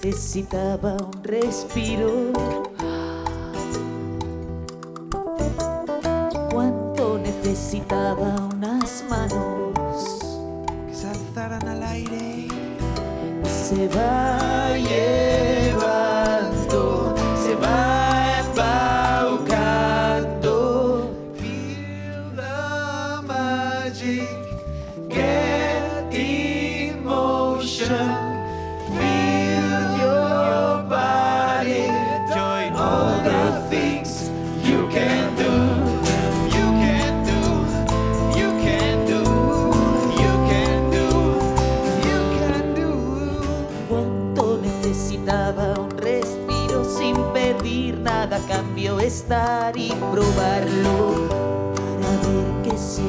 necesitaba un respiro. Cuánto necesitaba unas manos que se alzaran al aire. se va llevando, se va embaucando. Feel the magic, Get in motion, feel your body, join all the things you can do. you can do, you can do, you can do, you can do. Cuánto necesitaba un respiro sin pedir nada a cambio, estar y probarlo para ver qué se